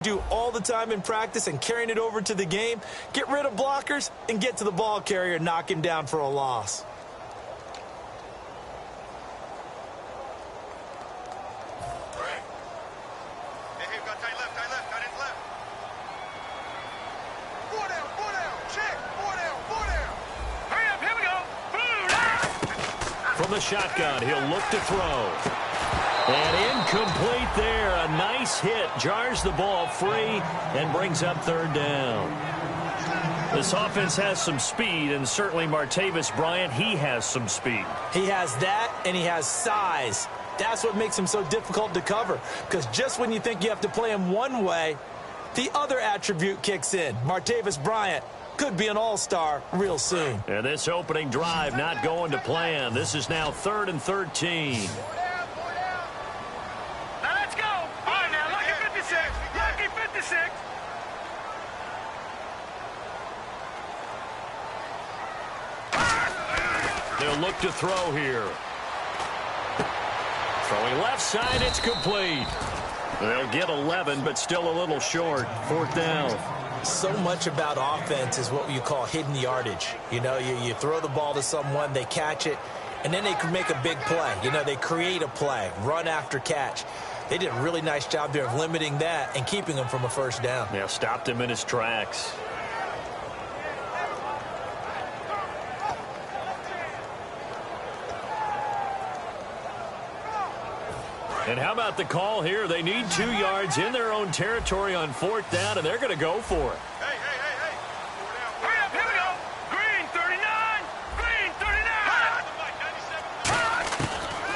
do all the time in practice and carrying it over to the game. Get rid of blockers and get to the ball carrier and knock him down for a loss. From the shotgun, he'll look to throw. And incomplete there. A nice hit. Jars the ball free and brings up third down. This offense has some speed, and certainly Martavis Bryant, he has some speed. He has that, and he has size. That's what makes him so difficult to cover, because just when you think you have to play him one way, the other attribute kicks in. Martavis Bryant could be an all-star real soon. And this opening drive not going to plan. This is now 3rd and 13. Now let's go. All right, now, lucky 56. Lucky 56. They'll look to throw here. Throwing left side, it's complete. They'll get 11, but still a little short. 4th down. So much about offense is what you call hidden yardage. You know, you throw the ball to someone, they catch it, and then they can make a big play. You know, they create a play, run after catch. They did a really nice job there of limiting that and keeping him from a first down. Yeah, stopped him in his tracks. And how about the call here? They need 2 yards in their own territory on 4th down, and they're going to go for it. Hey. Hurry up, here we go. Green, 39. Green, 39.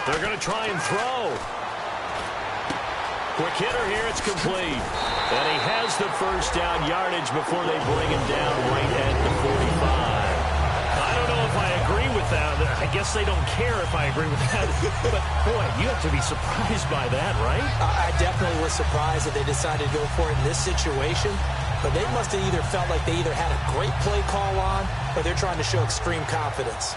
They're going to try and throw. Quick hitter here, it's complete. And he has the first down yardage before they bring him down right at the 45. I don't know if I agree with that. I guess they don't care if I agree with that. But, boy, you have to be surprised by that, right? I definitely was surprised that they decided to go for it in this situation. But they must have either felt like they either had a great play call on or they're trying to show extreme confidence.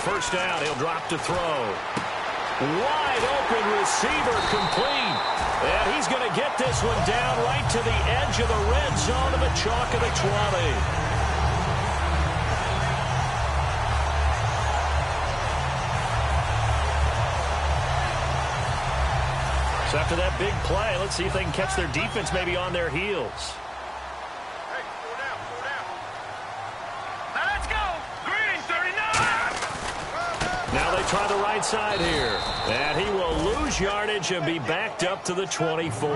First down, he'll drop to throw. Wide open receiver complete. And he's going to get this one down right to the edge of the red zone of the chalk of the 20. So after that big play, let's see if they can catch their defense maybe on their heels. Try the right side here. And he will lose yardage and be backed up to the 24.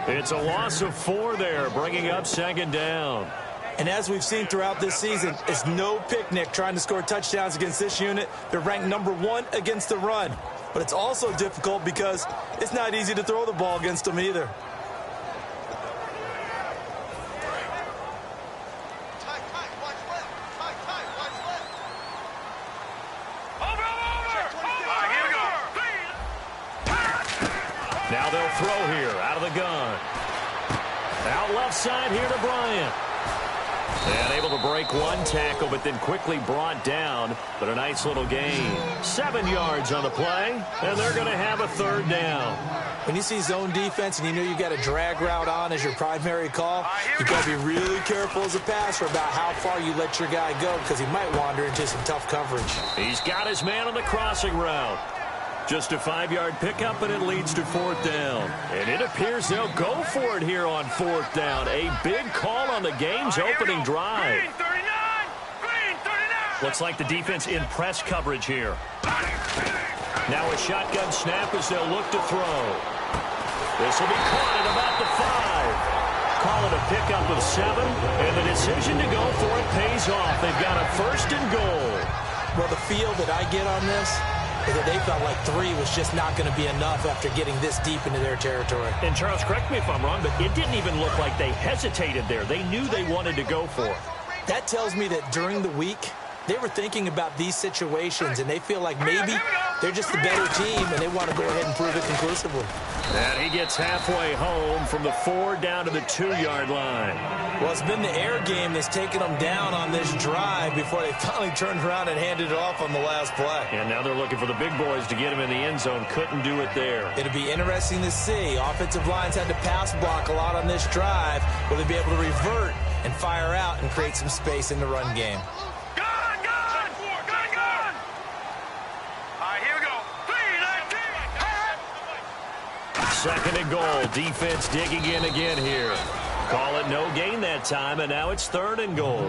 It's a loss of 4 there, bringing up 2nd down. And as we've seen throughout this season, it's no picnic trying to score touchdowns against this unit. They're ranked number 1 against the run. But it's also difficult because it's not easy to throw the ball against them either. Now they'll throw here out of the gun. Out left side here to Bryant. And able to break 1 tackle, but then quickly brought down. But a nice little gain. 7 yards on the play, and they're going to have a 3rd down. When you see zone defense and you know you got a drag route on as your primary call, you got to be really careful as a passer about how far you let your guy go because he might wander into some tough coverage. He's got his man on the crossing route. Just a 5-yard pickup, and it leads to 4th down. And it appears they'll go for it here on 4th down. A big call on the game's opening drive. Green, 39. Green, 39. Looks like the defense in press coverage here. Now a shotgun snap as they'll look to throw. This will be caught at about the 5. Call it a pickup of 7, and the decision to go for it pays off. They've got a 1st and goal. Well, the feel that I get on this is that they felt like 3 was just not going to be enough after getting this deep into their territory. And Charles, correct me if I'm wrong, but it didn't even look like they hesitated there. They knew they wanted to go for it. That tells me that during the week, they were thinking about these situations, and they feel like maybe They're just the better team, and they want to go ahead and prove it conclusively. And he gets halfway home from the 4 down to the 2-yard line. Well, it's been the air game that's taken them down on this drive before they finally turned around and handed it off on the last play. And now they're looking for the big boys to get him in the end zone. Couldn't do it there. It'll be interesting to see. Offensive lines had to pass block a lot on this drive. Will they be able to revert and fire out and create some space in the run game? Second and goal. Defense digging in again here. Call it no gain that time, and now it's 3rd and goal.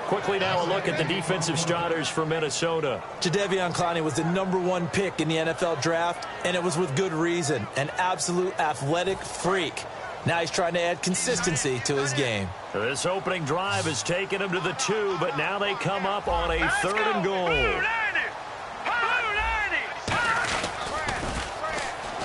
Quickly now a look at the defensive starters for Minnesota. Jadeveon Clowney was the #1 pick in the NFL draft, and it was with good reason. An absolute athletic freak. Now he's trying to add consistency to his game. This opening drive has taken him to the 2, but now they come up on a 3rd and goal.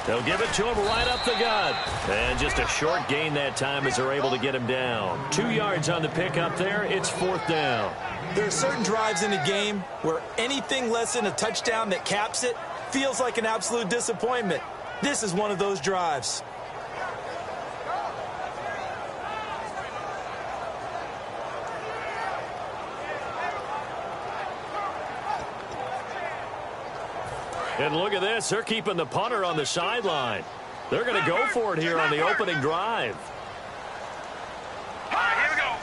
They'll give it to him right up the gut. And just a short gain that time as they're able to get him down. 2 yards on the pickup there. It's 4th down. There are certain drives in a game where anything less than a touchdown that caps it feels like an absolute disappointment. This is one of those drives. And look at this. They're keeping the punter on the sideline. They're going to go for it here on the opening drive. Here we go.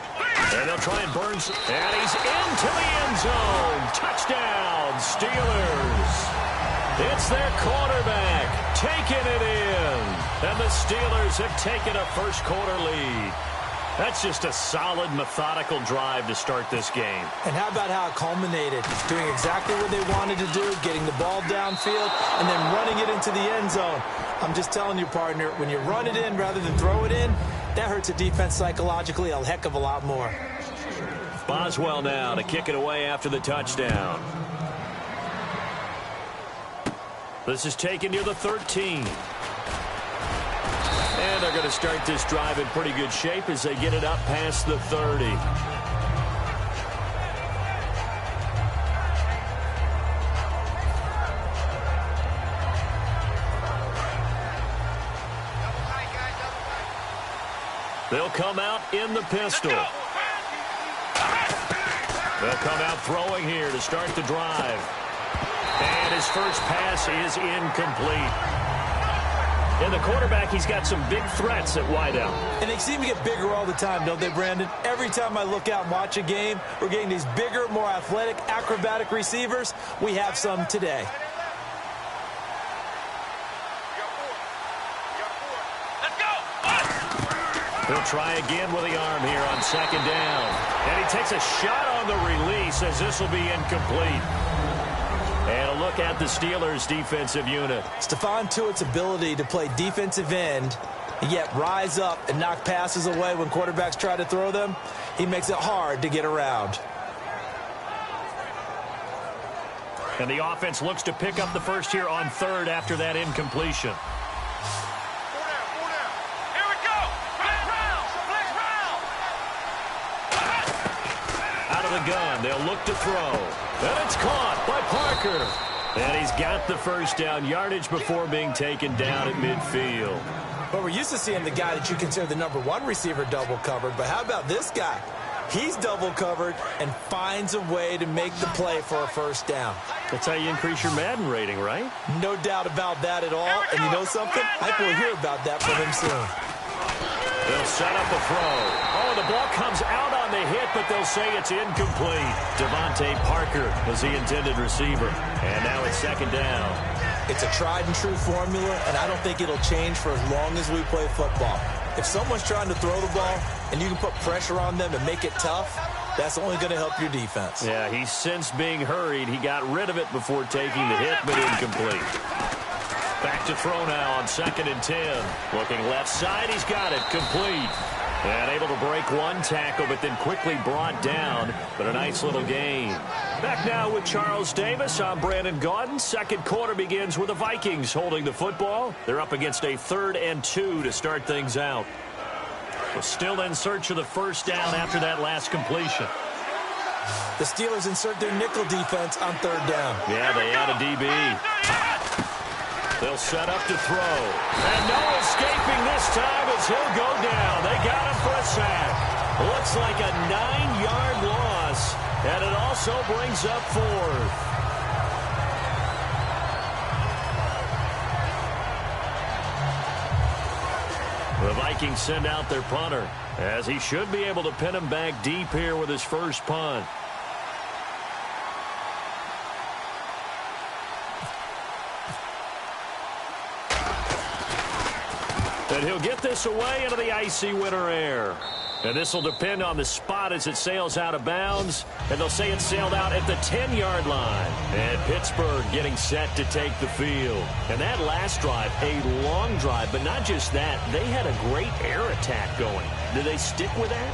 And they'll try and burn. And he's into the end zone. Touchdown, Steelers. It's their quarterback taking it in. And the Steelers have taken a first-quarter lead. That's just a solid, methodical drive to start this game. And how about how it culminated? Doing exactly what they wanted to do, getting the ball downfield, and then running it into the end zone. I'm just telling you, partner, when you run it in rather than throw it in, that hurts a defense psychologically a heck of a lot more. Boswell now to kick it away after the touchdown. This is taken near the 13. And they're going to start this drive in pretty good shape as they get it up past the 30. They'll come out in the pistol. They'll come out throwing here to start the drive. And his first pass is incomplete. And the quarterback, he's got some big threats at wideout. And they seem to get bigger all the time, don't they, Brandon? Every time I look out and watch a game, we're getting these bigger, more athletic, acrobatic receivers. We have some today. Let's go. He'll try again with the arm here on 2nd down. And he takes a shot on the release as this will be incomplete. And a look at the Steelers' defensive unit. Stephon Tuitt's ability to play defensive end and yet rise up and knock passes away when quarterbacks try to throw them, he makes it hard to get around. And the offense looks to pick up the first here on 3rd after that incompletion. Here we go. Flex round. Out of the gun, they'll look to throw. And it's caught by Parker. And he's got the first down, yardage before being taken down at midfield. But we're used to seeing the guy that you consider the #1 receiver double covered. But how about this guy? He's double covered and finds a way to make the play for a first down. That's how you increase your Madden rating, right? No doubt about that at all. And you know something? I think we'll hear about that from him soon. They'll set up a throw. Oh, the ball comes out on the hit, but they'll say it's incomplete. Devontae Parker was the intended receiver. And now it's 2nd down. It's a tried-and-true formula, and I don't think it'll change for as long as we play football. If someone's trying to throw the ball and you can put pressure on them and make it tough, that's only going to help your defense. Yeah, he's since being hurried. He got rid of it before taking the hit, but incomplete. Back to throw now on 2nd and 10. Looking left side, he's got it, complete. And able to break one tackle, but then quickly brought down. But a nice little gain. Back now with Charles Davis. I'm Brandon Gaudin. 2nd quarter begins with the Vikings holding the football. They're up against a 3rd and 2 to start things out. We're still in search of the first down after that last completion. The Steelers insert their nickel defense on third down. Yeah, they add a DB. They'll set up to throw. And no escaping this time as he'll go down. They got him for a sack. Looks like a 9-yard loss, and it also brings up fourth. The Vikings send out their punter, as he should be able to pin him back deep here with his first punt. And he'll get this away into the icy winter air. And this will depend on the spot as it sails out of bounds. And they'll say it sailed out at the 10-yard line. And Pittsburgh getting set to take the field. And that last drive, a long drive, but not just that. They had a great air attack going. Do they stick with that?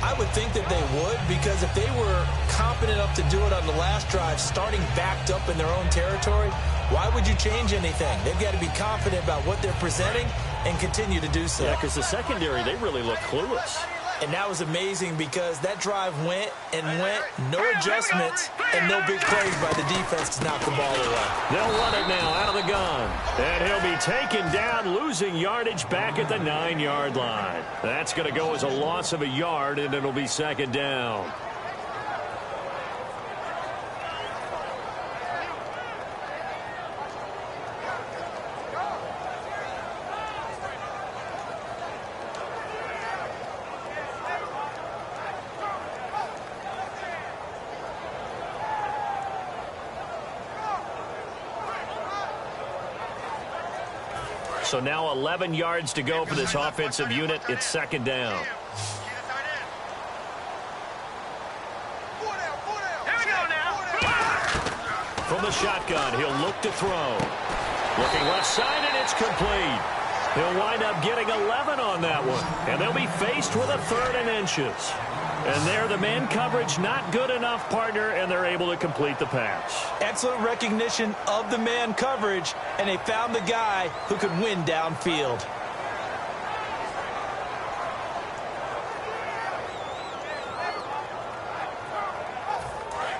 I would think that they would, because if they were competent enough to do it on the last drive, starting backed up in their own territory, why would you change anything? They've got to be confident about what they're presenting and continue to do so. Yeah, because the secondary, they really look clueless. And that was amazing because that drive went and went, no adjustments, and no big plays by the defense to knock the ball away. They'll run it now out of the gun. And he'll be taken down, losing yardage back at the 9-yard line. That's going to go as a loss of a yard, and it'll be second down. So now 11 yards to go for this offensive unit. It's second down. Here we go now. From the shotgun, he'll look to throw. Looking left side, and it's complete. He'll wind up getting 11 on that one. And they'll be faced with a 3rd and inches. And there, the man coverage not good enough, partner, and they're able to complete the pass. Excellent recognition of the man coverage, and they found the guy who could win downfield.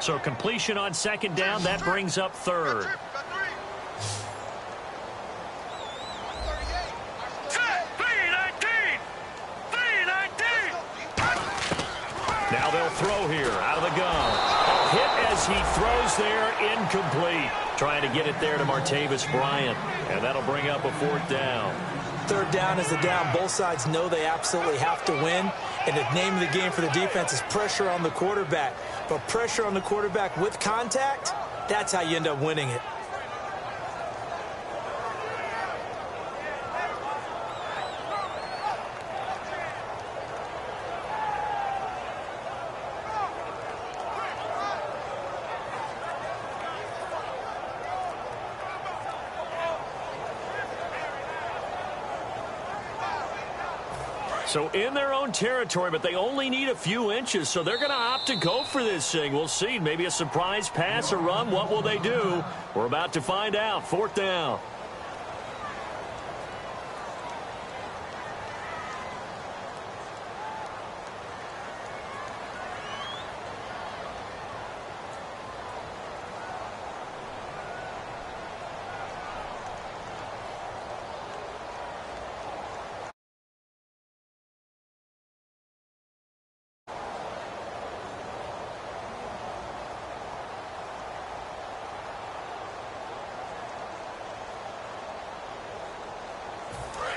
So completion on second down, that brings up 3rd. Now they'll throw here out of the gun. A hit as he throws there, incomplete. Trying to get it there to Martavis Bryant. And that'll bring up a 4th down. 3rd down is the down. Both sides know they absolutely have to win. And the name of the game for the defense is pressure on the quarterback. But pressure on the quarterback with contact, that's how you end up winning it. So in their own territory, but they only need a few inches, so they're going to opt to go for this thing. We'll see. Maybe a surprise pass or run. What will they do? We're about to find out. 4th down.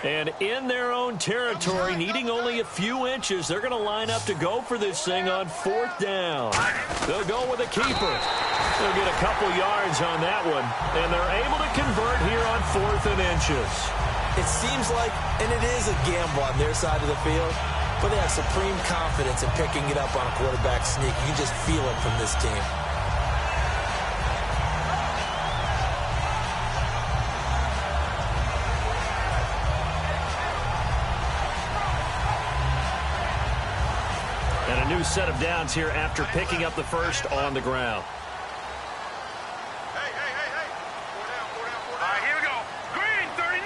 And in their own territory, needing only a few inches, they're going to line up to go for this thing on 4th down. They'll go with a keeper. They'll get a couple yards on that one, and they're able to convert here on 4th and inches. It seems like, and it is a gamble on their side of the field, but they have supreme confidence in picking it up on a quarterback sneak. You can just feel it from this team. And a new set of downs here after picking up the first on the ground. Hey. All right, here we go. Green 39.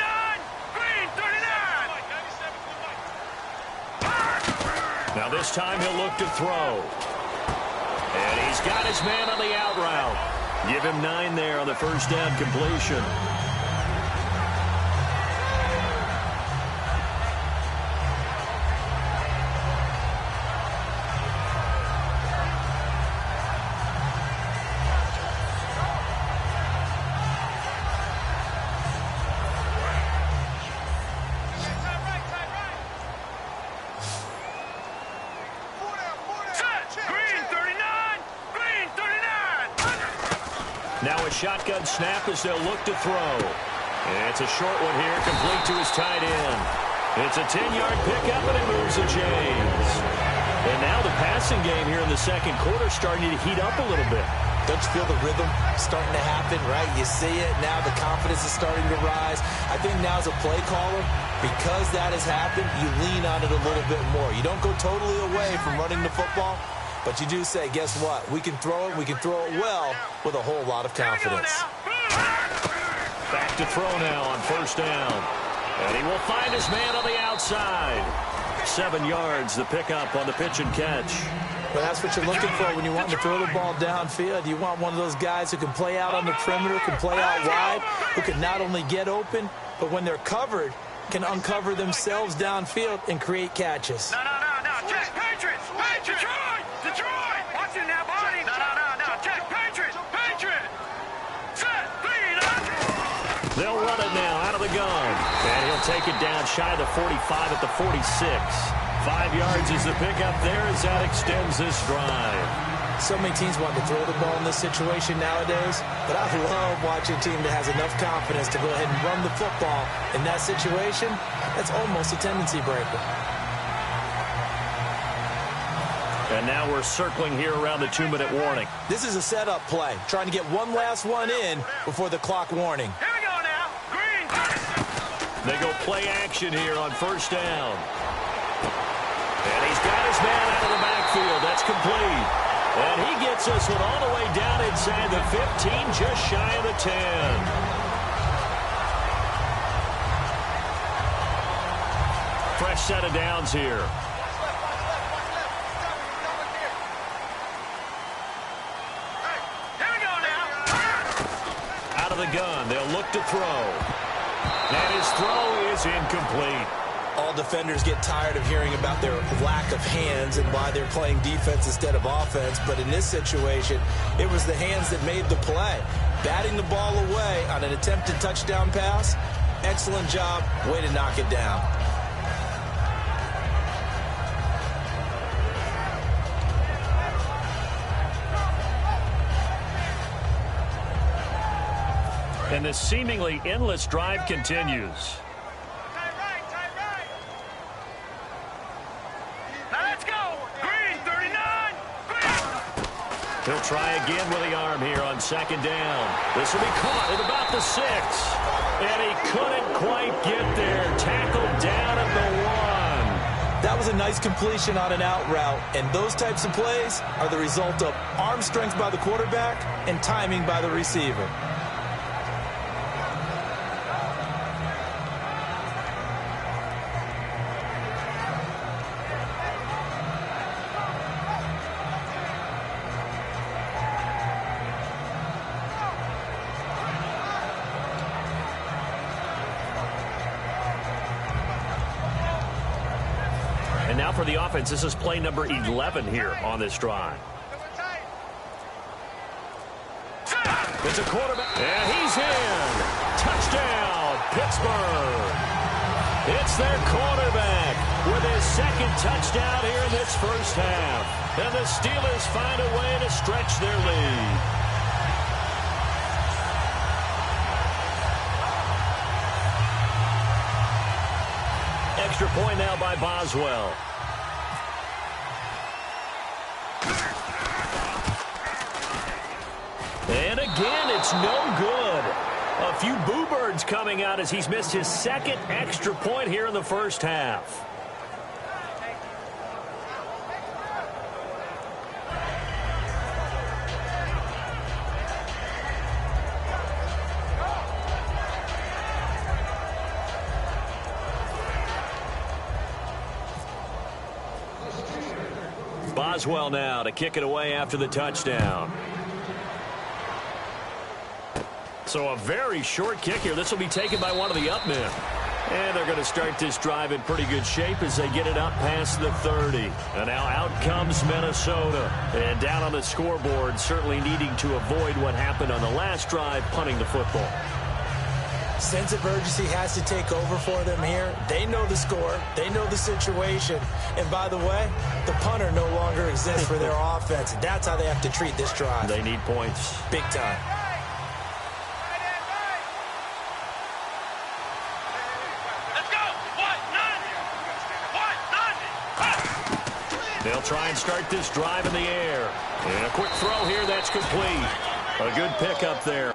Green 39. Now this time he'll look to throw. And he's got his man on the out route. Give him 9 there on the first down completion. Now a shotgun snap as they'll look to throw. It's a short one here, complete to his tight end. It's a 10-yard pickup, and it moves the chains. And now the passing game here in the second quarter starting to heat up a little bit. Don't you feel the rhythm starting to happen, right? You see it. Now the confidence is starting to rise. I think now as a play caller, because that has happened, you lean on it a little bit more. You don't go totally away from running the football, but you do say, guess what? We can throw it. We can throw it well with a whole lot of confidence. Back to throw now on first down. And he will find his man on the outside. 7 yards, the pickup on the pitch and catch. Well, that's what you're looking for when you want to throw the ball downfield. You want one of those guys who can play out on the perimeter, can play out wide, who can not only get open, but when they're covered, can uncover themselves downfield and create catches. No. Check, Patriots. Detroit. Watch it now, buddy. No. Check, Patriots. Set, lead up. They'll run it now out of the gun. And he'll take it down shy of the 45 at the 46. 5 yards is the pickup there as that extends this drive. So many teams want to throw the ball in this situation nowadays, but I love watching a team that has enough confidence to go ahead and run the football in that situation. That's almost a tendency breaker. And now we're circling here around the 2-minute warning. This is a setup play, trying to get one last one in before the clock warning. Here we go now. Green. They go play action here on first down. And he's got his man out of the backfield. That's complete. And he gets this one all the way down inside the 15, just shy of the 10. Fresh set of downs here. Out of the gun, they'll look to throw. And his throw is incomplete. All defenders get tired of hearing about their lack of hands and why they're playing defense instead of offense. But in this situation, it was the hands that made the play. Batting the ball away on an attempted touchdown pass. Excellent job. Way to knock it down. And this seemingly endless drive continues. He'll try again with the arm here on second down. This will be caught at about the 6. And he couldn't quite get there. Tackled down at the 1. That was a nice completion on an out route. And those types of plays are the result of arm strength by the quarterback and timing by the receiver. And now for the offense, this is play number 11 here on this drive. It's a quarterback, and he's in. Touchdown, Pittsburgh. It's their quarterback with his second touchdown here in this first half. And the Steelers find a way to stretch their lead. Extra point now by Boswell. And again, it's no good. A few boo birds coming out as he's missed his second extra point here in the first half. Boswell now to kick it away after the touchdown. So a very short kick here. This will be taken by one of the up men. And they're going to start this drive in pretty good shape as they get it up past the 30. And now out comes Minnesota. And down on the scoreboard, certainly needing to avoid what happened on the last drive, punting the football. Sense of urgency has to take over for them here. They know the score. They know the situation. And by the way, the punter no longer exists for their offense. That's how they have to treat this drive. They need points. Big time. They'll try and start this drive in the air. And a quick throw here, that's complete. A good pickup there.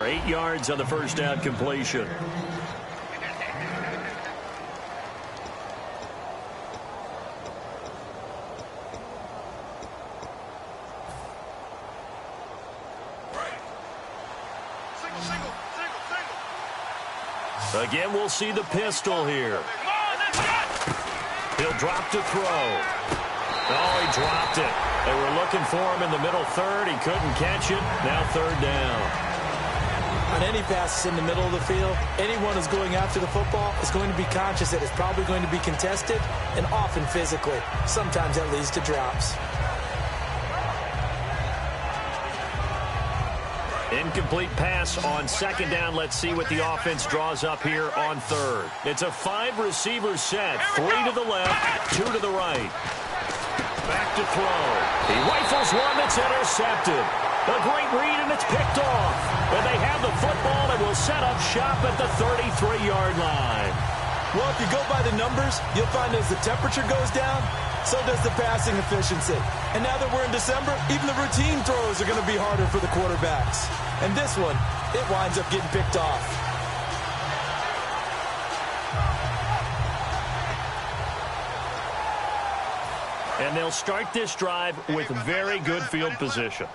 8 yards on the first down completion. Again, we'll see the pistol here. He'll drop to throw. Oh, he dropped it. They were looking for him in the middle third. He couldn't catch it. Now third down. On any passes in the middle of the field, anyone who's going after the football is going to be conscious that it's probably going to be contested and often physically. Sometimes that leads to drops. Incomplete pass on second down. Let's see what the offense draws up here on third. It's a 5-receiver set. 3 to the left, 2 to the right. Back to throw. He rifles one that's intercepted. A great read, and it's picked off. And they have the football and will set up shop at the 33-yard line. Well, if you go by the numbers, you'll find as the temperature goes down, so does the passing efficiency. And now that we're in December, even the routine throws are going to be harder for the quarterbacks. And this one, it winds up getting picked off. And they'll start this drive with very good field position.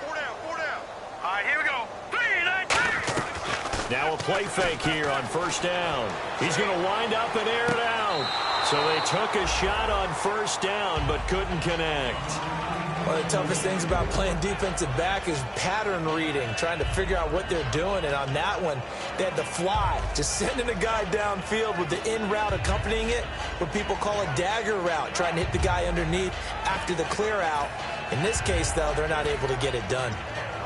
4 down, 4 down. All right, here we go. 3, 19. Now a play fake here on first down. He's going to wind up and air it out. So they took a shot on first down but couldn't connect. One of the toughest things about playing defensive back is pattern reading, trying to figure out what they're doing. And on that one, they had to fly, just sending a guy downfield with the in route accompanying it, what people call a dagger route, trying to hit the guy underneath after the clear out. In this case, though, they're not able to get it done.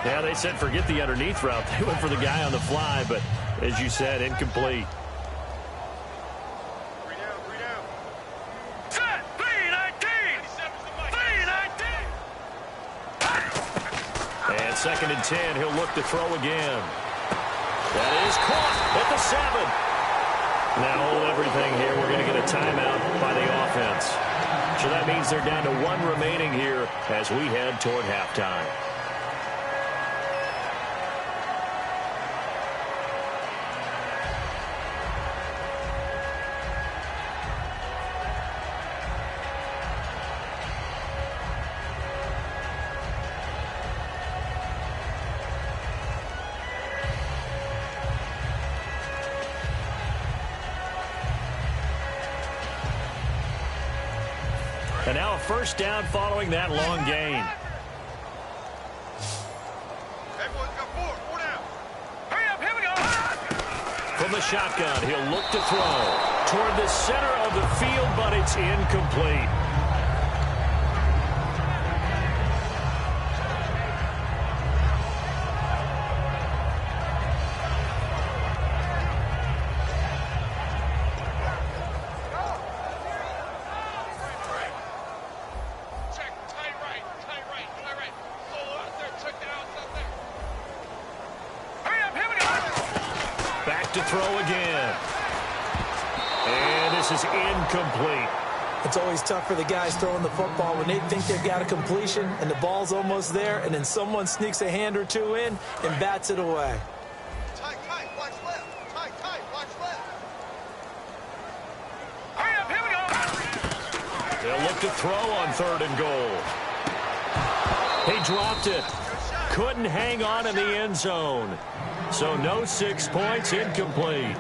Yeah, they said forget the underneath route. They went for the guy on the fly, but as you said, incomplete. 3 down, 3 down. Set, 3, 19. 3, 19. And second and 10, he'll look to throw again. That is caught at the 7. Now hold everything here. We're going to get a timeout by the offense. So that means they're down to 1 remaining here as we head toward halftime. And now a first down following that long gain. Everyone's got 4 down. Hurry up, here we go. From the shotgun, he'll look to throw toward the center of the field, but it's incomplete. To throw again. And this is incomplete. It's always tough for the guys throwing the football when they think they've got a completion and the ball's almost there, and then someone sneaks a hand or two in and bats it away. Tight, watch left. Tight, watch left. Hurry up, here we go. They'll look to throw on third and goal. He dropped it. Couldn't hang on in the end zone. So no 6 points, incomplete.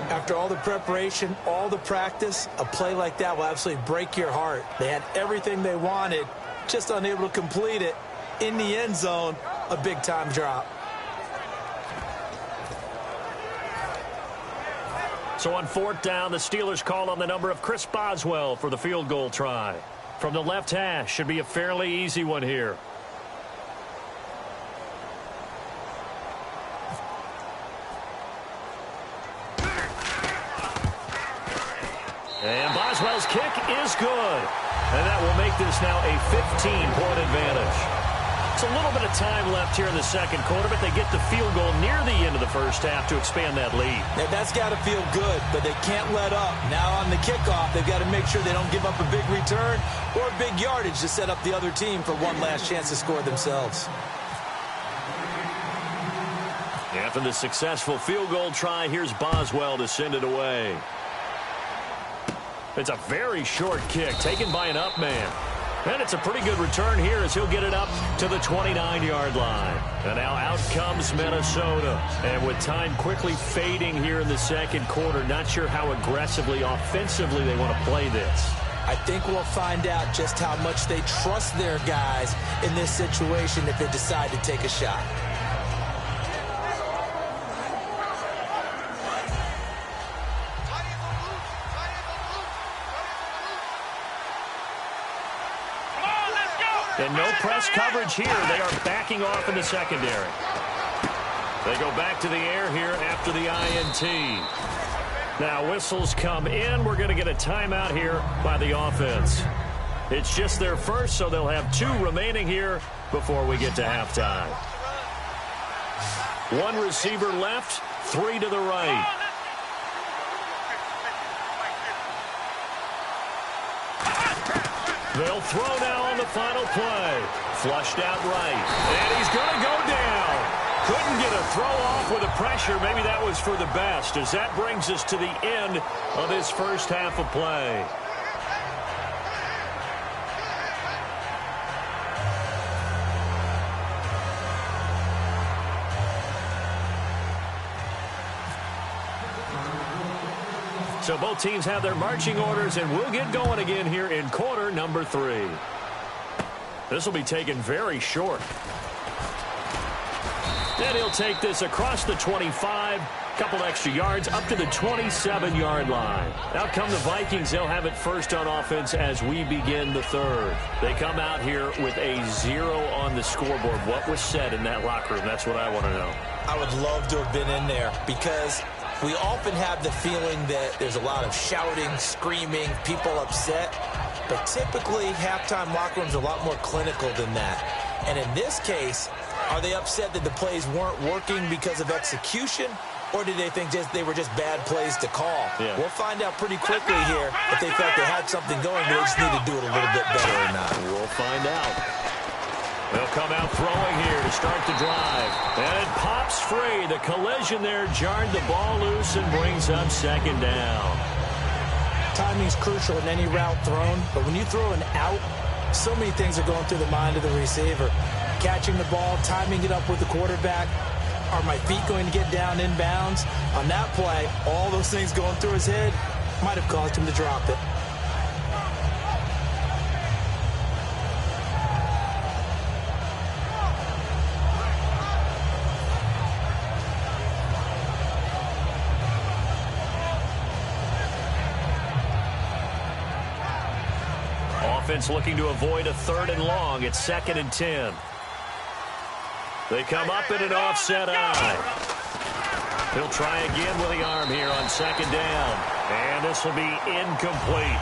After all the preparation, all the practice, a play like that will absolutely break your heart. They had everything they wanted, just unable to complete it. In the end zone, a big-time drop. So on fourth down, the Steelers call on the number of Chris Boswell for the field goal try. From the left hash, should be a fairly easy one here. And Boswell's kick is good. And that will make this now a 15-point advantage. It's a little bit of time left here in the second quarter, but they get the field goal near the end of the first half to expand that lead. Yeah, that's got to feel good, but they can't let up. Now on the kickoff, they've got to make sure they don't give up a big return or a big yardage to set up the other team for one last chance to score themselves. After the successful field goal try, here's Boswell to send it away. It's a very short kick taken by an up man. And it's a pretty good return here as he'll get it up to the 29-yard line. And now out comes Minnesota. And with time quickly fading here in the second quarter, not sure how aggressively, offensively they want to play this. I think we'll find out just how much they trust their guys in this situation if they decide to take a shot. And no press coverage here. They are backing off in the secondary. They go back to the air here after the INT. Now whistles come in. We're going to get a timeout here by the offense. It's just their first, so they'll have 2 remaining here before we get to halftime. 1 receiver left, 3 to the right. They'll throw now on the final play. Flushed out right. And he's going to go down. Couldn't get a throw off with the pressure. Maybe that was for the best, as that brings us to the end of this first half of play. So both teams have their marching orders, and we'll get going again here in quarter number 3. This will be taken very short. And he'll take this across the 25, couple extra yards, up to the 27-yard line. Out come the Vikings. They'll have it first on offense as we begin the third. They come out here with a 0 on the scoreboard. What was said in that locker room? That's what I want to know. I would love to have been in there because we often have the feeling that there's a lot of shouting, screaming, people upset. But typically, halftime locker rooms are a lot more clinical than that. And in this case, are they upset that the plays weren't working because of execution? Or did they think they were just bad plays to call? Yeah. We'll find out pretty quickly here if they felt they had something going, but they just need to do it a little bit better or not. We'll find out. They'll come out throwing here to start the drive. And it pops free. The collision there jarred the ball loose and brings up second down. Timing's crucial in any route thrown, but when you throw an out, so many things are going through the mind of the receiver. Catching the ball, timing it up with the quarterback. Are my feet going to get down in bounds? On that play, all those things going through his head might have caused him to drop it. Offense looking to avoid a 3rd and long. It's 2nd and 10. They come up in an offset eye. He'll try again with the arm here on 2nd down. And this will be incomplete.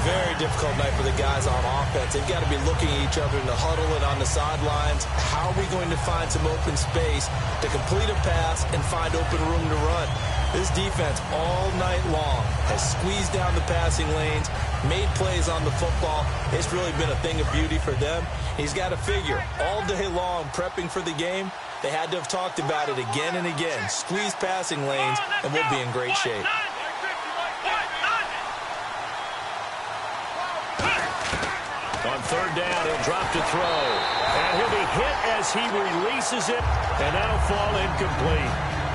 Very difficult night for the guys on offense. They've got to be looking at each other in the huddle and on the sidelines. How are we going to find some open space to complete a pass and find open room to run? This defense all night long has squeezed down the passing lanes, made plays on the football. It's really been a thing of beauty for them. He's got to figure all day long prepping for the game. They had to have talked about it again and again. Squeeze passing lanes, and we'll be in great shape. On 3rd down, he'll drop to throw. And he'll be hit as he releases it, and that'll fall incomplete.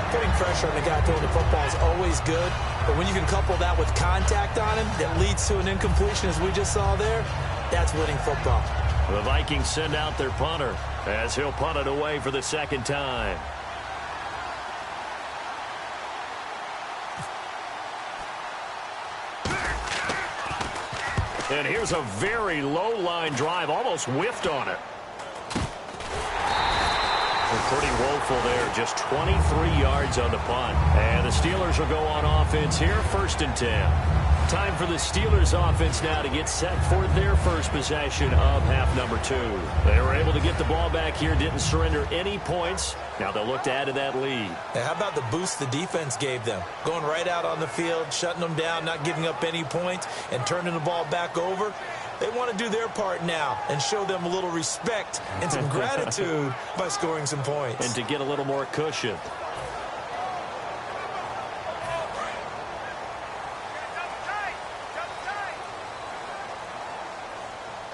Putting pressure on the guy throwing the football is always good, but when you can couple that with contact on him that leads to an incompletion, as we just saw there, that's winning football. The Vikings send out their punter as he'll punt it away for the 2nd time. And here's a very low-line drive, almost whiffed on it. Pretty woeful there, just 23 yards on the punt. And the Steelers will go on offense here, 1st and 10. Time for the Steelers offense now to get set for their first possession of half number 2. They were able to get the ball back here, didn't surrender any points. Now they'll look to add to that lead. And how about the boost the defense gave them? Going right out on the field, shutting them down, not giving up any points, and turning the ball back over. They want to do their part now and show them a little respect and some gratitude by scoring some points. And to get a little more cushion.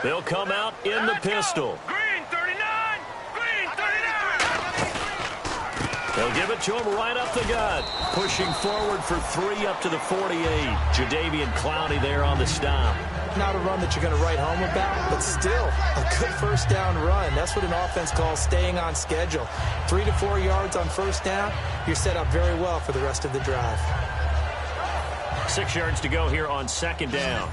They'll come out in the pistol. Green 39! Green 39! They'll give it to him right up the gut. Pushing forward for 3 up to the 48. Jadeveon Clowney there on the stop. Not a run that you're going to write home about, but still a good first down run. That's what an offense calls staying on schedule. 3 to 4 yards on first down, you're set up very well for the rest of the drive. 6 yards to go here on second down.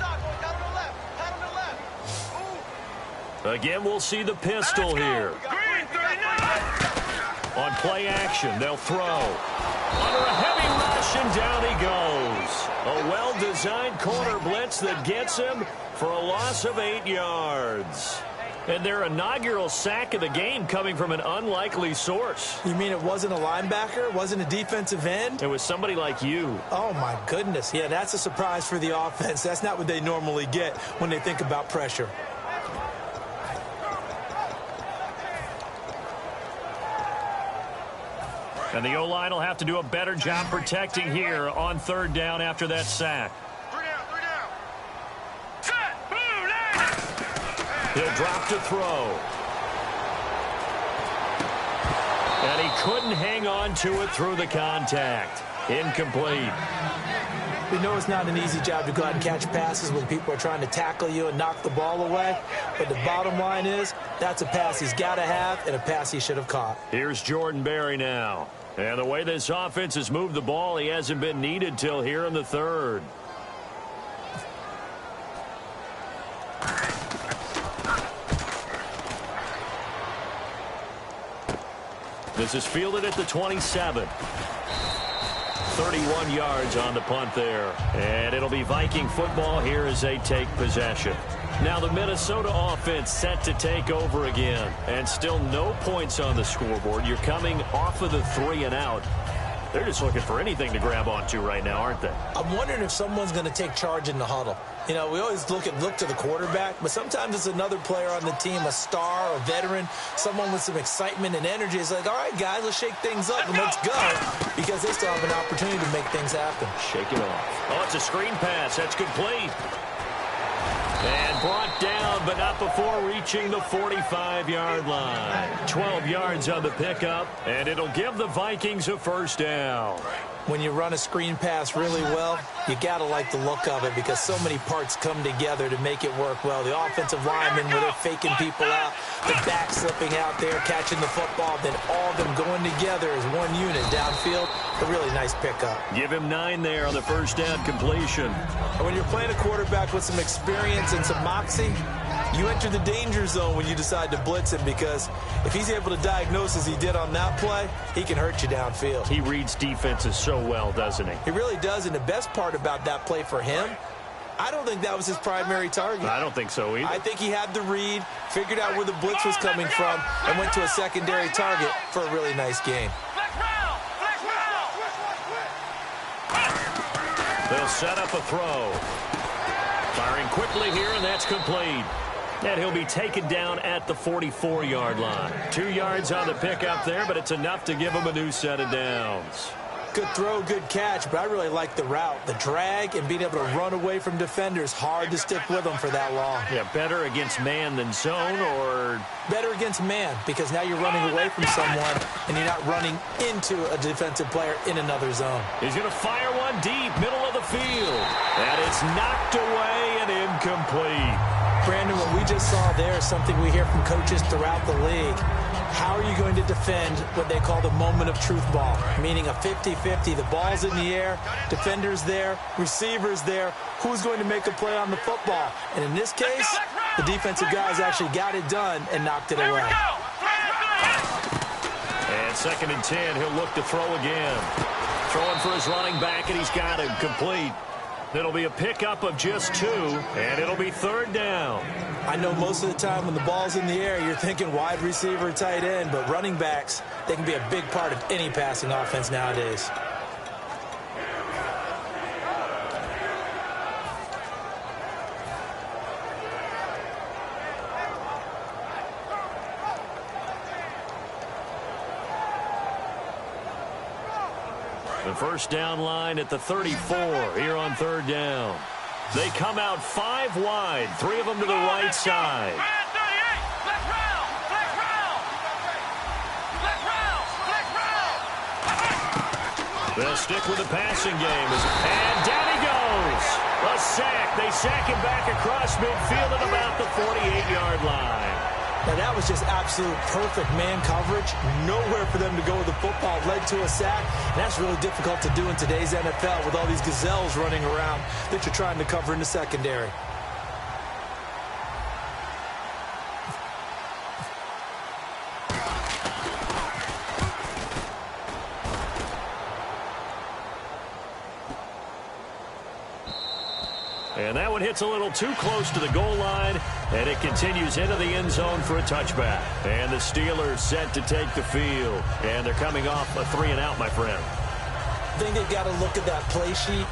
Again, we'll see the pistol here. Green 39! On play action, they'll throw. Under a heavy rush, and down he goes. A well-designed corner blitz that gets him for a loss of 8 yards. And their inaugural sack of the game coming from an unlikely source. You mean it wasn't a linebacker? It wasn't a defensive end? It was somebody like you. Oh, my goodness. Yeah, that's a surprise for the offense. That's not what they normally get when they think about pressure. And the O-line will have to do a better job protecting here on third down after that sack. 3 down. Set! Blue line! He'll drop to throw. And he couldn't hang on to it through the contact. Incomplete. We know it's not an easy job to go out and catch passes when people are trying to tackle you and knock the ball away. But the bottom line is, that's a pass he's got to have and a pass he should have caught. Here's Jordan Berry now. And the way this offense has moved the ball, he hasn't been needed till here in the third. This is fielded at the 27. 31 yards on the punt there. And it'll be Viking football here as they take possession. Now the Minnesota offense set to take over again. And still no points on the scoreboard. You're coming off of the 3 and out. They're just looking for anything to grab onto right now, aren't they? I'm wondering if someone's going to take charge in the huddle. You know, we always look to the quarterback, but sometimes it's another player on the team, a star, a veteran, someone with some excitement and energy. It's like, all right, guys, let's shake things up and let's go, because they still have an opportunity to make things happen. Shake it off. Oh, it's a screen pass. That's complete. And brought down, but not before reaching the 45-yard line. 12 yards on the pickup, and it'll give the Vikings a first down. When you run a screen pass really well, you got to like the look of it because so many parts come together to make it work well. The offensive linemen, where they're faking people out, the back slipping out there, catching the football, then all of them going together as one unit downfield. A really nice pickup. Give him 9 there on the first down completion. And when you're playing a quarterback with some experience and some moxie, you enter the danger zone when you decide to blitz him, because if he's able to diagnose as he did on that play, he can hurt you downfield. He reads defenses so well, doesn't he? He really does, and the best part about that play for him, I don't think that was his primary target. I don't think so either. I think he had the read, figured out where the blitz was coming from, and went to a secondary target for a really nice game. They'll set up a throw. Firing quickly here, and that's complete. And he'll be taken down at the 44-yard line. 2 yards on the pickup there, but it's enough to give him a new set of downs. Good throw, good catch, but I really like the route. The drag and being able to run away from defenders, hard to stick with them for that long. Yeah, better against man than zone, or? Better against man, because now you're running away from someone and you're not running into a defensive player in another zone. He's going to fire one deep, middle of the field. And it's knocked away and incomplete. Brandon, what we just saw there is something we hear from coaches throughout the league. How are you going to defend what they call the moment of truth ball, meaning a 50-50? The ball's in the air, defenders there, receivers there. Who's going to make a play on the football? And in this case, the defensive guys actually got it done and knocked it away. And 2nd and 10, he'll look to throw again. Throwing for his running back, and he's got him complete. It'll be a pickup of just 2, and it'll be 3rd down. I know most of the time when the ball's in the air, you're thinking wide receiver, tight end, but running backs, they can be a big part of any passing offense nowadays. The first down line at the 34 here on 3rd down. They come out 5 wide, 3 of them to the right side. They'll stick with the passing game. And down he goes. A sack. They sack him back across midfield at about the 48-yard line. Now, that was just absolute perfect man coverage. Nowhere for them to go with the football. Led to a sack. And that's really difficult to do in today's NFL with all these gazelles running around that you're trying to cover in the secondary. And that one hits a little too close to the goal line, and it continues into the end zone for a touchback. And the Steelers set to take the field. And they're coming off a 3-and-out, my friend. I think they've got to look at that play sheet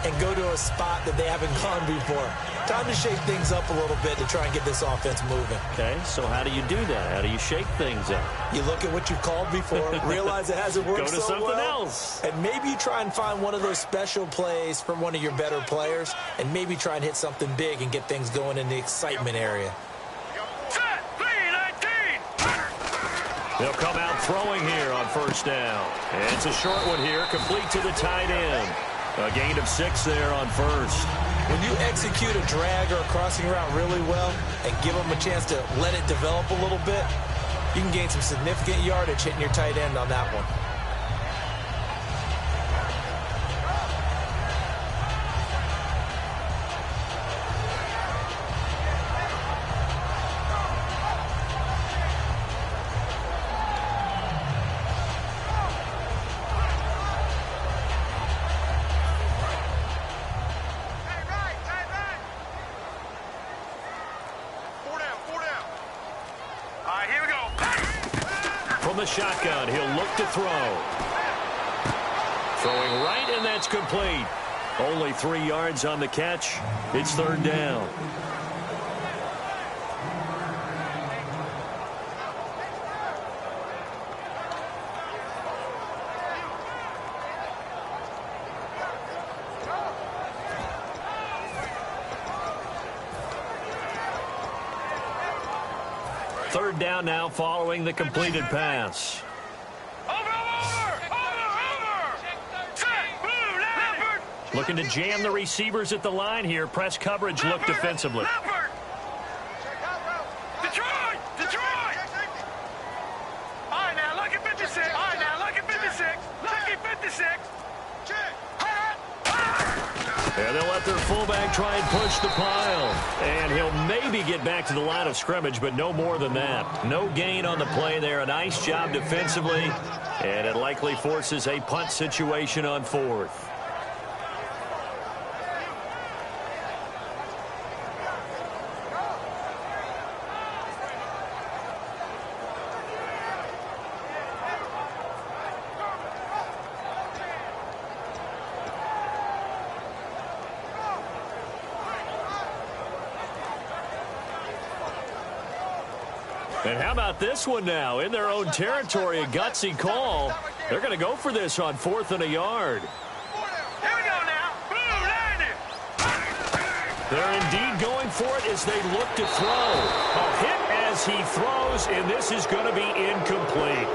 and go to a spot that they haven't gone before. Time to shake things up a little bit to try and get this offense moving. Okay, so how do you do that? How do you shake things up? You look at what you've called before, realize it hasn't worked so well. Go to something else. And maybe you try and find one of those special plays from one of your better players, and maybe try and hit something big and get things going in the excitement area. Set, 3-19. They'll come out throwing here on first down. And it's a short one here, complete to the tight end. A gain of 6 there on first. When you execute a drag or a crossing route really well and give them a chance to let it develop a little bit, you can gain some significant yardage hitting your tight end on that one. Shotgun. He'll look to throw. Throwing right, and that's complete. Only 3 yards on the catch. It's third down. Third down now following the completed pass. Looking to jam the receivers at the line here. Press coverage look defensively. Detroit! Detroit! All right, now look at 56. All right, now look at 56. Look at 56. And they'll let their fullback try and push the pile. And he'll maybe get back to the line of scrimmage, but no more than that. No gain on the play there. A nice job defensively. And it likely forces a punt situation on fourth. And how about this one now? In their own territory, a gutsy call. They're going to go for this on 4th and a yard. Here we go now. Boom, landed. They're indeed going for it as they look to throw. A hit as he throws, and this is going to be incomplete.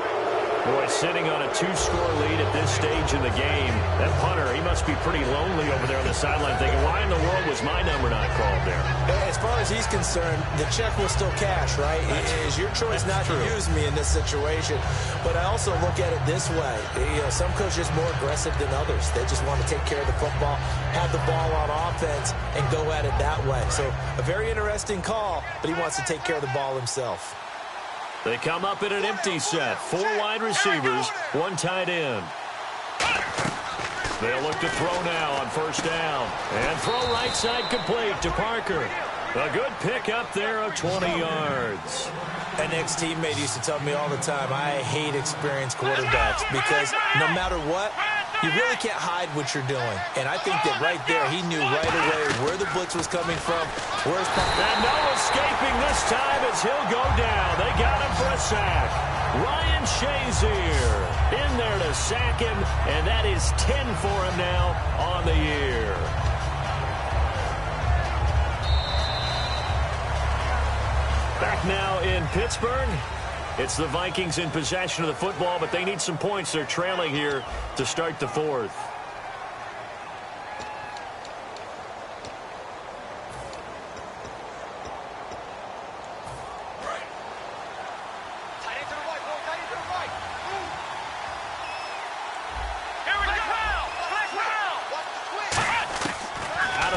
Boy, sitting on a 2-score lead at this stage in the game. That punter, he must be pretty lonely over there on the sideline thinking, why in the world was my number not called there? As far as he's concerned, the check will still cash, right? It is your choice not to use me in this situation. But I also look at it this way. You know, some coaches are more aggressive than others. They just want to take care of the football, have the ball on offense, and go at it that way. So a very interesting call, but he wants to take care of the ball himself. They come up in an empty set. 4 wide receivers, 1 tight end. They'll look to throw now on first down. And throw right side complete to Parker. A good pick up there of 20 yards. An ex-teammate used to tell me all the time, I hate experienced quarterbacks because no matter what, you really can't hide what you're doing. And I think that right there, he knew right away where the blitz was coming from. Where's Parker? And no escaping this time as he'll go down. They got him for a sack. Ryan Shazier in there to sack him, and that is 10 for him now on the year. now in Pittsburgh. It's the Vikings in possession of the football, but they need some points. They're trailing here to start the fourth.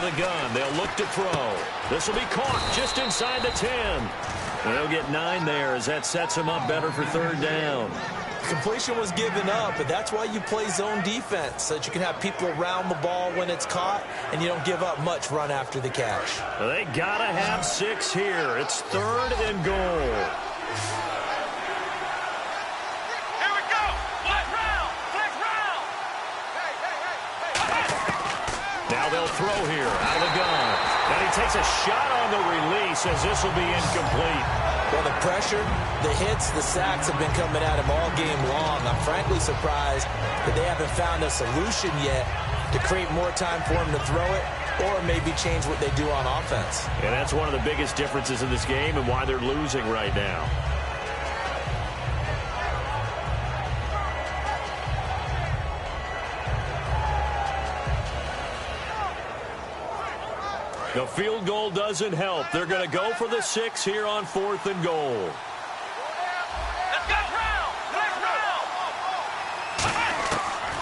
The gun. They'll look to throw. This will be caught just inside the 10. They'll get 9 there as that sets them up better for third down. Completion was given up, but that's why you play zone defense, so that you can have people around the ball when it's caught, and you don't give up much run after the catch. They got to have 6 here. It's third and goal. Now they'll throw here out of the gun. And he takes a shot on the release as this will be incomplete. Well, the pressure, the hits, the sacks have been coming at him all game long. I'm frankly surprised that they haven't found a solution yet to create more time for him to throw it or maybe change what they do on offense. And that's one of the biggest differences in this game and why they're losing right now. The field goal doesn't help. They're going to go for the 6 here on 4th and goal.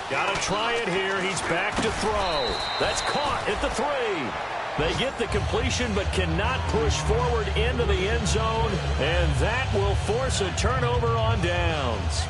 Got to try it here. He's back to throw. That's caught at the 3. They get the completion but cannot push forward into the end zone, and that will force a turnover on downs.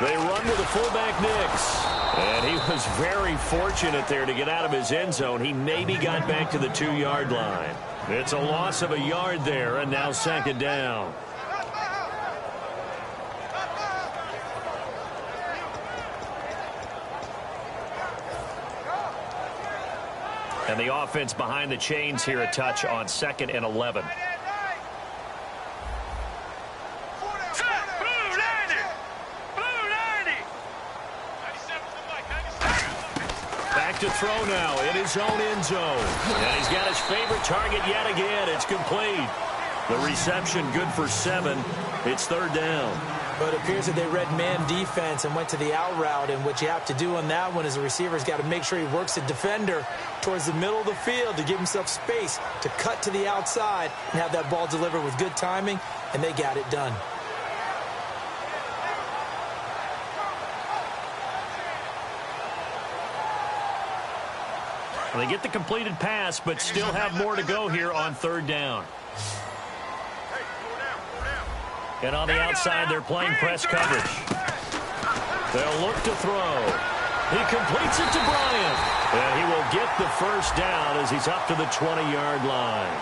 They run with the fullback Nix. And he was very fortunate there to get out of his end zone. He maybe got back to the 2-yard line. It's a loss of a yard there, and now 2nd down. And the offense behind the chains here a touch on 2nd and 11. To throw now in his own end zone. And he's got his favorite target yet again. It's complete. The reception good for 7. It's 3rd down. But it appears that they read man defense and went to the out route. And what you have to do on that one is the receiver's got to make sure he works the defender towards the middle of the field to give himself space to cut to the outside and have that ball delivered with good timing. And they got it done. They get the completed pass, but still have more to go here on 3rd down. And on the outside, they're playing press coverage. They'll look to throw. He completes it to Bryant. And he will get the 1st down as he's up to the 20-yard line.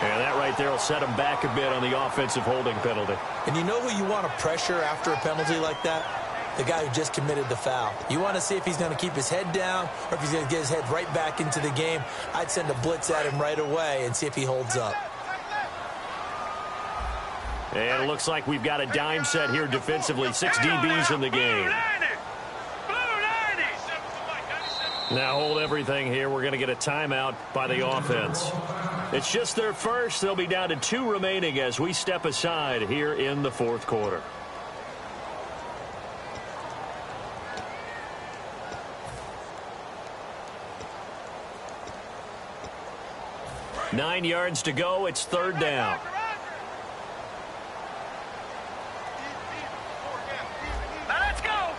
And that right there will set him back a bit on the offensive holding penalty. And you know who you want to pressure after a penalty like that? The guy who just committed the foul. You want to see if he's going to keep his head down or if he's going to get his head right back into the game. I'd send a blitz at him right away and see if he holds up. And it looks like we've got a dime set here defensively. 6 DBs in the game. Now hold everything here. We're going to get a timeout by the offense. It's just their first. They'll be down to 2 remaining as we step aside here in the 4th quarter. Nine yards to go. It's 3rd down. Let's go.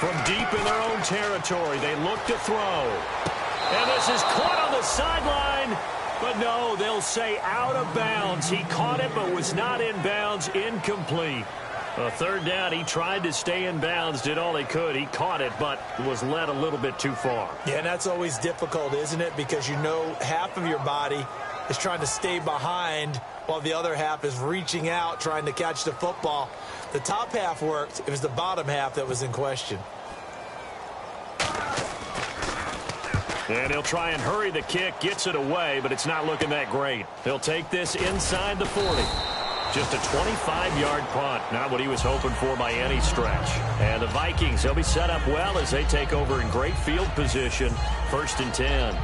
From deep in their own territory, they look to throw. And this is caught on the sideline. But no, they'll say out of bounds. He caught it but was not in bounds. Incomplete. Third down, he tried to stay in bounds, did all he could. He caught it, but was led a little bit too far. Yeah, and that's always difficult, isn't it? Because you know half of your body is trying to stay behind while the other half is reaching out, trying to catch the football. The top half worked. It was the bottom half that was in question. And he'll try and hurry the kick, gets it away, but it's not looking that great. He'll take this inside the 40. Just a 25-yard punt, not what he was hoping for by any stretch. And the Vikings, they'll be set up well as they take over in great field position, 1st and 10.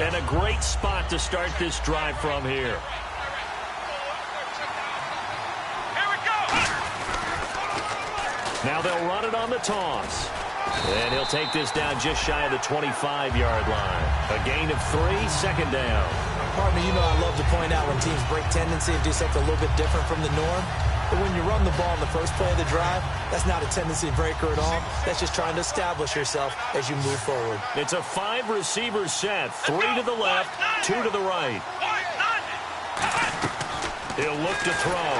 And a great spot to start this drive from here. Now they'll run it on the toss. And he'll take this down just shy of the 25-yard line. A gain of 3, 2nd down. Partner, you know I love to point out when teams break tendency and do something a little bit different from the norm. But when you run the ball in the first play of the drive, that's not a tendency breaker at all. That's just trying to establish yourself as you move forward. It's a 5-receiver set. 3 to the left, 2 to the right. He'll look to throw.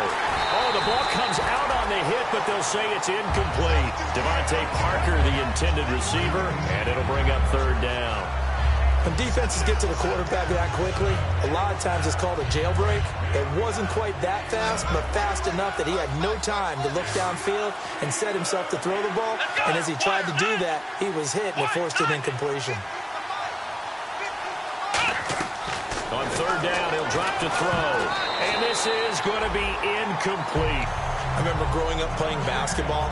Oh, the ball comes out on the hit, but they'll say it's incomplete. Devontae Parker, the intended receiver, and it'll bring up 3rd down. When defenses get to the quarterback that quickly, a lot of times it's called a jailbreak. It wasn't quite that fast, but fast enough that he had no time to look downfield and set himself to throw the ball. And as he tried to do that, he was hit and it forced an incompletion. On 3rd down, he'll drop to throw. And this is going to be incomplete. I remember growing up playing basketball.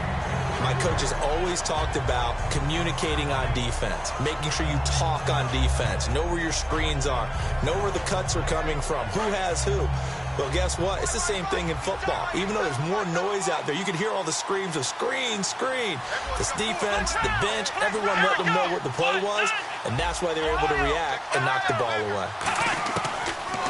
My coaches always talked about communicating on defense, making sure you talk on defense, know where your screens are, know where the cuts are coming from, who has who. Well, guess what? It's the same thing in football. Even though there's more noise out there, you can hear all the screams of screen, screen. This defense, the bench, everyone let them know what the play was, and that's why they were able to react and knock the ball away.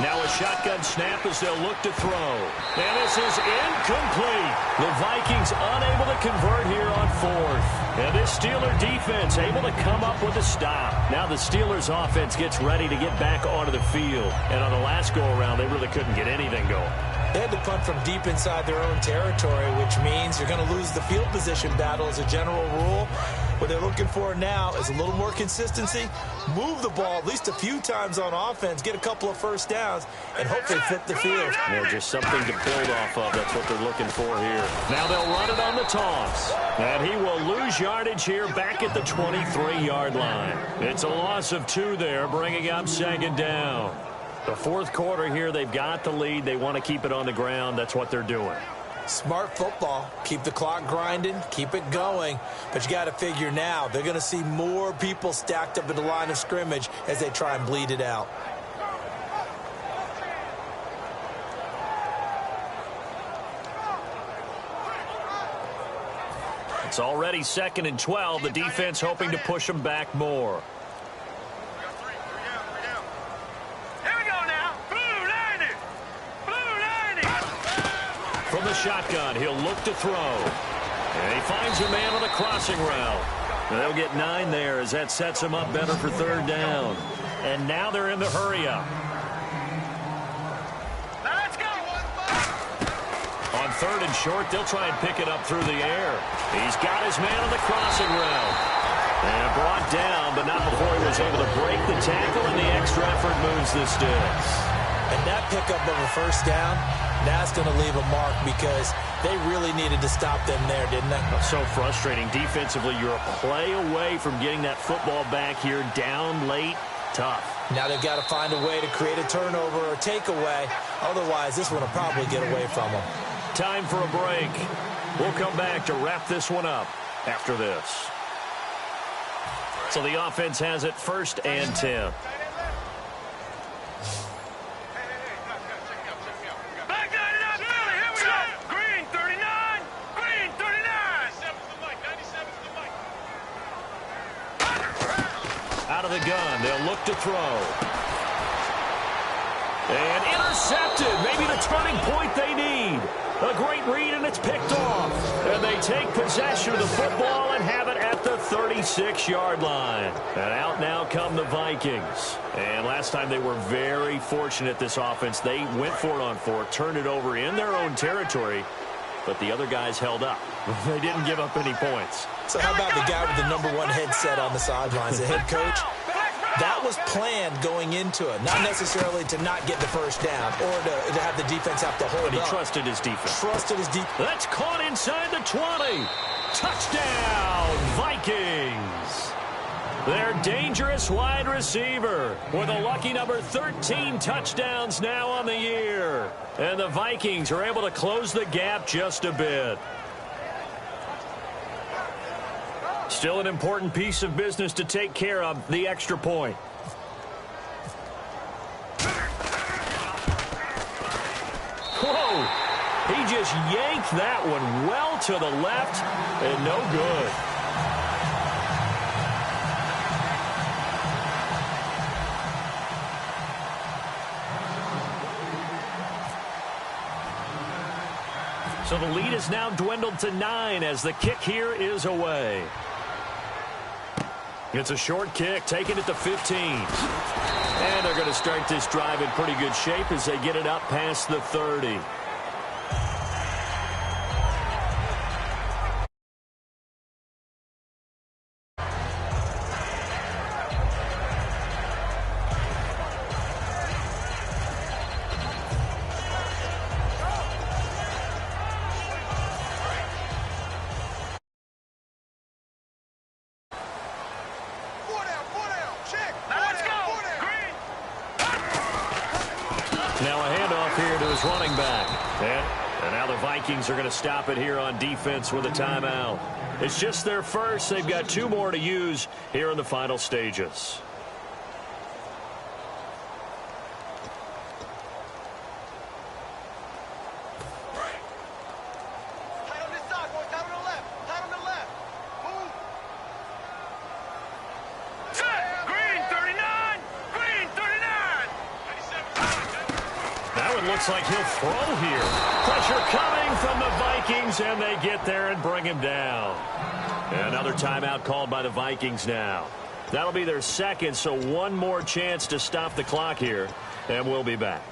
Now a shotgun snap as they'll look to throw. And this is incomplete. The Vikings unable to convert here on 4th. And this Steeler defense able to come up with a stop. Now the Steelers offense gets ready to get back onto the field. And on the last go-around, they really couldn't get anything going. They had to punt from deep inside their own territory, which means you're going to lose the field position battle as a general rule. What they're looking for now is a little more consistency, move the ball at least a few times on offense, get a couple of first downs, and hopefully flip the field. Yeah, just something to build off of. That's what they're looking for here. Now they'll run it on the toss. And he will lose yardage here back at the 23-yard line. It's a loss of 2 there, bringing up 2nd down. The 4th quarter here, they've got the lead. They want to keep it on the ground. That's what they're doing. Smart football. Keep the clock grinding. Keep it going. But you got to figure now, they're going to see more people stacked up in the line of scrimmage as they try and bleed it out. It's already 2nd and 12. The defense hoping to push them back more. From the shotgun, he'll look to throw. And he finds a man on the crossing route. And they'll get 9 there as that sets him up better for 3rd down. And now they're in the hurry-up. Let's go. On 3rd and short, they'll try and pick it up through the air. He's got his man on the crossing route. And brought down, but not before he was able to break the tackle, and the extra effort moves the sticks. And that pickup of a first down, that's going to leave a mark because they really needed to stop them there, didn't they? So frustrating. Defensively, you're a play away from getting that football back here down late. Tough. Now they've got to find a way to create a turnover or takeaway. Otherwise, this one will probably get away from them. Time for a break. We'll come back to wrap this one up after this. So the offense has it 1st and 10. Out of the gun, they'll look to throw. And intercepted, maybe the turning point they need. A great read, and it's picked off. And they take possession of the football and have it at the 30. 46-yard line. And out now come the Vikings. And last time they were very fortunate, this offense. They went for it on 4, turned it over in their own territory, but the other guys held up. They didn't give up any points. So how about the guy with the #1 headset on the sidelines, the head coach? That was planned going into it, not necessarily to not get the first down or to have the defense have to hold up. But he trusted his defense. Trusted his defense. That's caught inside the 20. Touchdown, Vikings. Their dangerous wide receiver with a lucky number 13 touchdowns now on the year. And the Vikings are able to close the gap just a bit. Still an important piece of business to take care of, the extra point. Whoa! He just yanked that one well to the left and no good. So the lead is now dwindled to 9 as the kick here is away. It's a short kick, taking it to 15. And they're going to start this drive in pretty good shape as they get it up past the 30. Now a handoff here to his running back. And now the Vikings are going to stop it here on defense with a timeout. It's just their first. They've got 2 more to use here in the final stages. Looks like he'll throw here. Pressure coming from the Vikings, and they get there and bring him down. Another timeout called by the Vikings now. That'll be their second, so one more chance to stop the clock here, and we'll be back.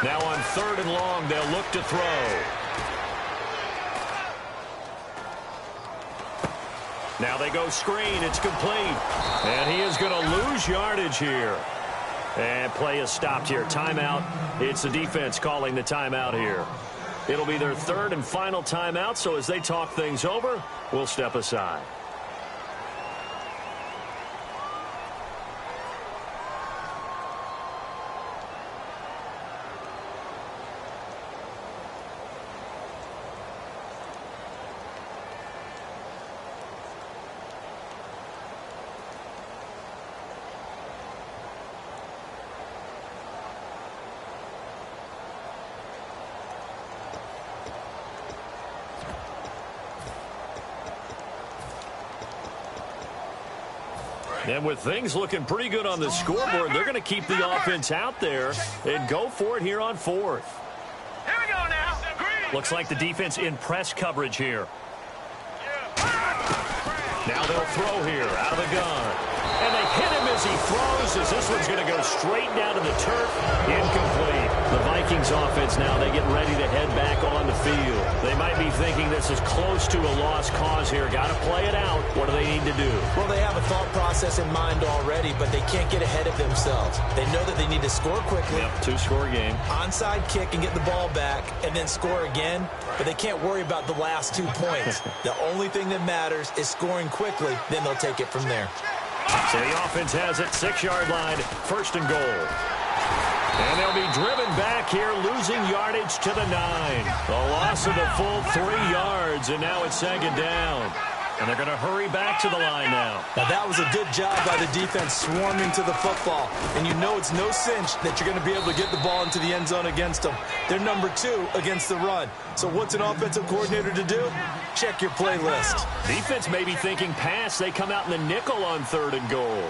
Now on 3rd and long, they'll look to throw. Now they go screen. It's complete. And he is going to lose yardage here. And play is stopped here. Timeout. It's the defense calling the timeout here. It'll be their 3rd and final timeout, so as they talk things over, we'll step aside. And with things looking pretty good on the scoreboard, they're going to keep the offense out there and go for it here on 4th. Here we go now. Looks like the defense in press coverage here. Now they'll throw here out of the gun. And they hit him as he throws, as this one's going to go straight down to the turf. Incomplete. The Vikings offense now, they get ready to head back on the field. They might be thinking this is close to a lost cause here. Got to play it out. What do they need to do? Well, they have a thought process in mind already, but they can't get ahead of themselves. They know that they need to score quickly. Yep, 2-score game. Onside kick and get the ball back and then score again, but they can't worry about the last 2 points. The only thing that matters is scoring quickly, then they'll take it from there. So the offense has it, 6-yard line, 1st and goal. And they'll be driven back here, losing yardage to the 9. A loss of the full 3 yards, and now it's 2nd down. And they're going to hurry back to the line now. Now, that was a good job by the defense swarming to the football. And you know it's no cinch that you're going to be able to get the ball into the end zone against them. They're number 2 against the run. So what's an offensive coordinator to do? Check your playlist. Defense may be thinking pass. They come out in the nickel on 3rd and goal.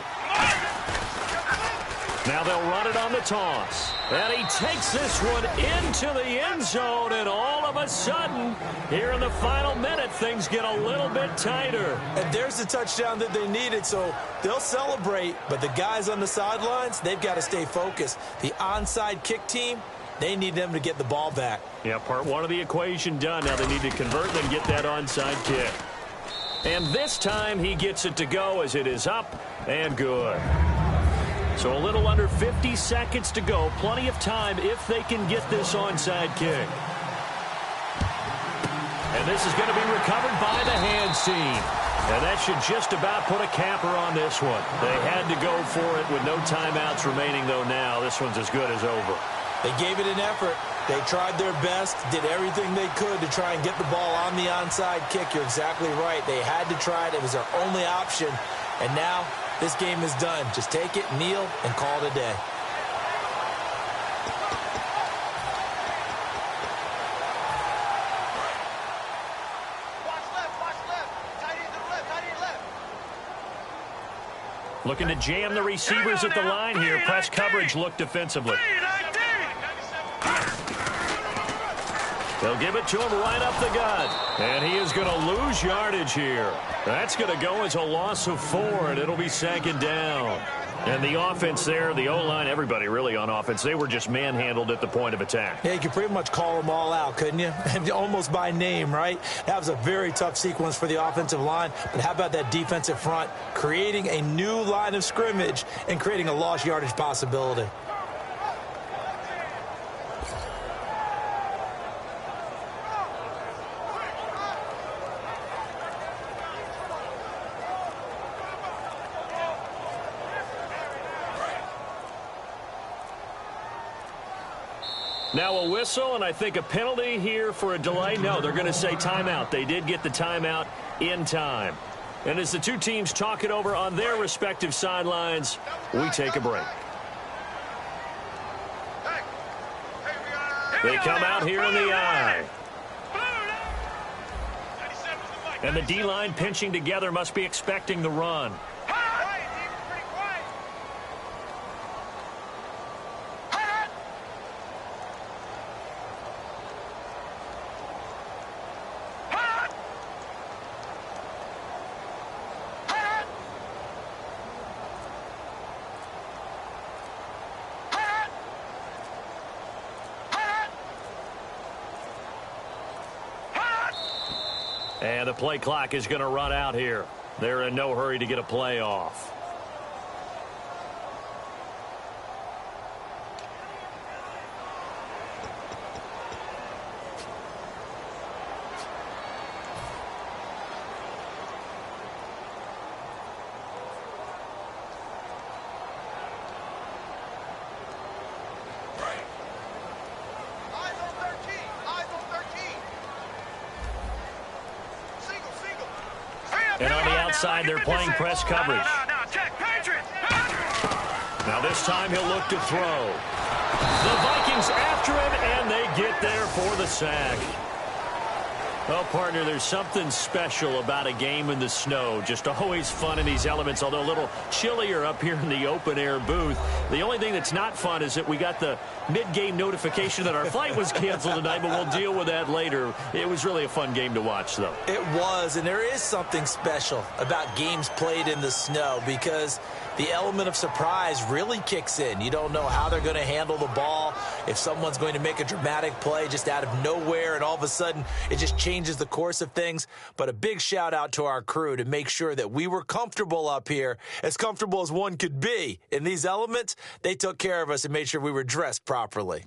Now they'll run it on the toss. And he takes this one into the end zone. And all of a sudden, here in the final minute, things get a little bit tighter. And there's the touchdown that they needed. So they'll celebrate. But the guys on the sidelines, they've got to stay focused. The onside kick team, they need them to get the ball back. Yeah, part 1 of the equation done. Now they need to convert and then get that onside kick. And this time he gets it to go as it is up and good. So a little under 50 seconds to go. Plenty of time if they can get this onside kick. And this is going to be recovered by the hands team. And that should just about put a capper on this one. They had to go for it with no timeouts remaining, though now. This one's as good as over. They gave it an effort. They tried their best, did everything they could to try and get the ball on the onside kick. You're exactly right. They had to try it. It was their only option. And now this game is done. Just take it, kneel, and call it a day. Looking to jam the receivers at the line here. Press coverage look defensively. They'll give it to him right up the gut. And he is going to lose yardage here. That's going to go as a loss of 4, and it'll be 2nd down. And the offense there, the O-line, everybody really on offense, they were just manhandled at the point of attack. Yeah, you could pretty much call them all out, couldn't you? Almost by name, right? That was a very tough sequence for the offensive line. But how about that defensive front creating a new line of scrimmage and creating a lost yardage possibility? Now a whistle, and I think a penalty here for a delay. No, they're going to say timeout. They did get the timeout in time. And as the two teams talk it over on their respective sidelines, we take a break. They come out here in the eye. And the D-line pinching together must be expecting the run. And the play clock is going to run out here. They're in no hurry to get a play off. And on the outside, they're playing press coverage. Now this time he'll look to throw. The Vikings after him, and they get there for the sack. Well, partner, there's something special about a game in the snow. Just always fun in these elements, although a little chillier up here in the open-air booth. The only thing that's not fun is that we got the mid-game notification that our flight was canceled tonight, but we'll deal with that later. It was really a fun game to watch, though. It was, and there is something special about games played in the snow because the element of surprise really kicks in. You don't know how they're going to handle the ball, if someone's going to make a dramatic play just out of nowhere, and all of a sudden it just changes the course of things. But a big shout out to our crew to make sure that we were comfortable up here, as comfortable as one could be. In these elements, they took care of us and made sure we were dressed properly.